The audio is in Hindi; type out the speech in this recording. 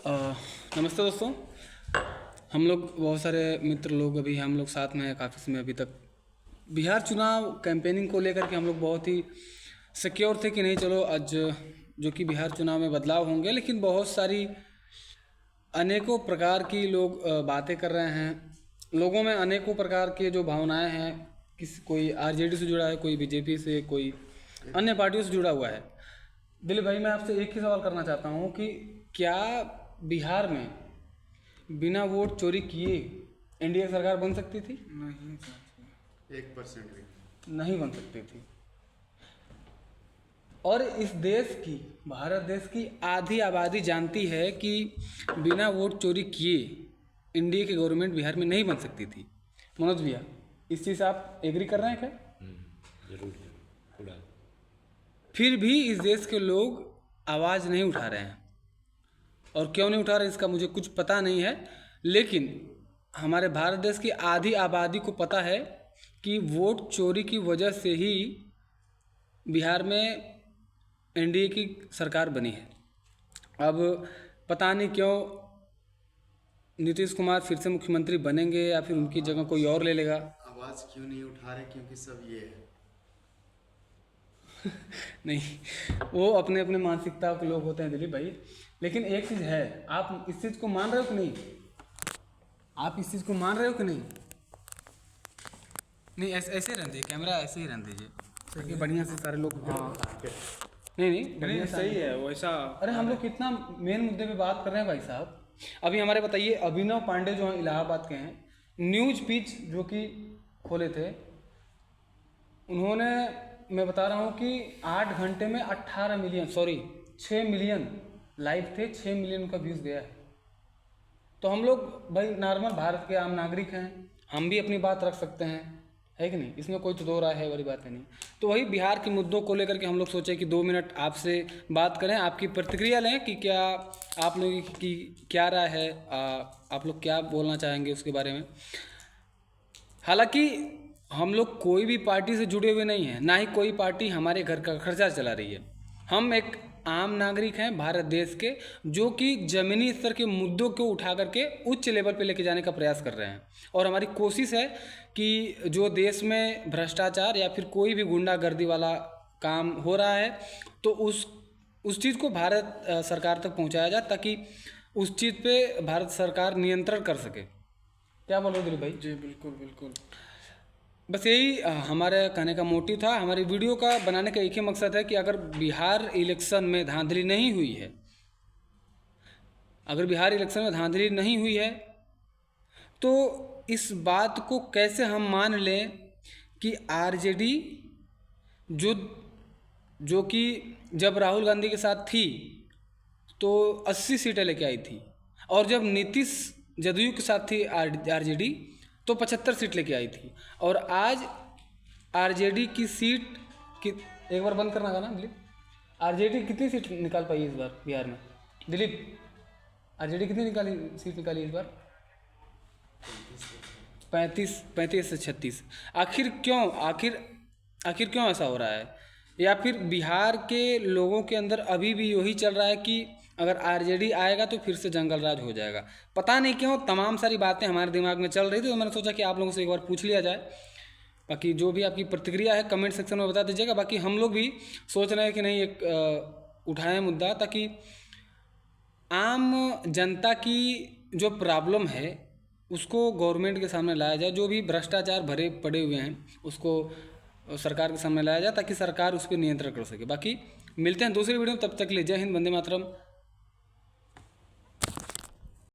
अ, नमस्ते दोस्तों। हम लोग बहुत सारे मित्र लोग अभी हम लोग साथ में हैं काफ़ी समय अभी तक। बिहार चुनाव कैंपेनिंग को लेकर के हम लोग बहुत ही सिक्योर थे कि नहीं, चलो आज जो कि बिहार चुनाव में बदलाव होंगे, लेकिन बहुत सारी अनेकों प्रकार की लोग बातें कर रहे हैं। लोगों में अनेकों प्रकार के जो भावनाएं हैं, कोई आरजेडी से जुड़ा है, कोई बीजेपी से, कोई अन्य पार्टियों से जुड़ा हुआ है। दिलीप भाई, मैं आपसे एक ही सवाल करना चाहता हूँ कि क्या बिहार में बिना वोट चोरी किए एनडीए सरकार बन सकती थी? नहीं साथी, 1% भी नहीं बन सकती थी। और इस देश की, भारत देश की आधी आबादी जानती है कि बिना वोट चोरी किए एनडीए की गवर्नमेंट बिहार में नहीं बन सकती थी। मनोज भैया, इस चीज़ से आप एग्री कर रहे हैं क्या? जरूर पूरा। फिर भी इस देश के लोग आवाज़ नहीं उठा रहे हैं, और क्यों नहीं उठा रहे इसका मुझे कुछ पता नहीं है, लेकिन हमारे भारत देश की आधी आबादी को पता है कि वोट चोरी की वजह से ही बिहार में एनडीए की सरकार बनी है। अब पता नहीं क्यों नीतीश कुमार फिर से मुख्यमंत्री बनेंगे या फिर उनकी जगह कोई और ले लेगा। आवाज़ क्यों नहीं उठा रहे? क्योंकि सब ये है। नहीं, वो अपने अपने मानसिकता के लोग होते हैं दिलीप भाई। लेकिन एक चीज़ है, आप इस चीज़ को मान रहे हो कि नहीं? आप इस चीज़ को मान रहे हो कि नहीं? नहीं, ऐसे ऐसे रहने दीजिए, कैमरा ऐसे ही रहने दीजिए ताकि बढ़िया से सारे लोग। हाँ, नहीं नहीं, बढ़िया सही है वैसा। अरे हम लोग कितना मेन मुद्दे पे बात कर रहे हैं भाई साहब। अभी हमारे बताइए, अभिनव पांडे जो हैं इलाहाबाद के हैं, न्यूज पिच जो कि खोले थे, उन्होंने, मैं बता रहा हूँ कि 8 घंटे में 18 मिलियन, सॉरी 6 मिलियन लाइव थे, 6 मिलियन का व्यूज़ गया है। तो हम लोग भाई नॉर्मल भारत के आम नागरिक हैं, हम भी अपनी बात रख सकते हैं, है कि नहीं? इसमें कोई तो दो राय है वाली बात है नहीं। तो वही बिहार के मुद्दों को लेकर के हम लोग सोचे कि 2 मिनट आपसे बात करें, आपकी प्रतिक्रिया लें कि क्या आप लोगों की क्या राय है, आप लोग क्या बोलना चाहेंगे उसके बारे में। हालांकि हम लोग कोई भी पार्टी से जुड़े हुए नहीं हैं, ना ही कोई पार्टी हमारे घर का खर्चा चला रही है। हम एक आम नागरिक हैं भारत देश के, जो कि ज़मीनी स्तर के मुद्दों को उठा करके उच्च लेवल पे लेके जाने का प्रयास कर रहे हैं। और हमारी कोशिश है कि जो देश में भ्रष्टाचार या फिर कोई भी गुंडागर्दी वाला काम हो रहा है, तो उस चीज़ को भारत सरकार तक पहुंचाया जाए, ताकि उस चीज़ पे भारत सरकार नियंत्रण कर सके। क्या बोल रहे हो दिलीप भाई? जी बिल्कुल बिल्कुल। बस यही हमारे कहने का मोटिव था। हमारी वीडियो का बनाने का एक ही मकसद है कि अगर बिहार इलेक्शन में धांधली नहीं हुई है, अगर बिहार इलेक्शन में धांधली नहीं हुई है, तो इस बात को कैसे हम मान लें कि आरजेडी जो जो कि जब राहुल गांधी के साथ थी तो 80 सीटें लेके आई थी, और जब नीतीश जदयू के साथ थी आरजेडी तो 75 सीट लेके आई थी, और आज आरजेडी की सीट की, एक बार बंद करना था ना दिलीप, आरजेडी कितनी सीट निकाल पाई इस बार बिहार में? दिलीप, आरजेडी कितनी सीट निकाली इस बार? 35 से 36। आखिर क्यों ऐसा हो रहा है? या फिर बिहार के लोगों के अंदर अभी भी यही चल रहा है कि अगर आरजेडी आएगा तो फिर से जंगल राज हो जाएगा? पता नहीं क्यों तमाम सारी बातें हमारे दिमाग में चल रही थी, तो मैंने सोचा कि आप लोगों से एक बार पूछ लिया जाए। बाकी जो भी आपकी प्रतिक्रिया है कमेंट सेक्शन में बता दीजिएगा। बाकी हम लोग भी सोच रहे हैं कि नहीं, एक उठाएं मुद्दा, ताकि आम जनता की जो प्रॉब्लम है उसको गवर्नमेंट के सामने लाया जाए, जो भी भ्रष्टाचार भरे पड़े हुए हैं उसको सरकार के सामने लाया जाए, ताकि सरकार उस पर नियंत्रण कर सके। बाकी मिलते हैं दूसरी वीडियो में, तब तक के लिए जय हिंद, वंदे मातरम।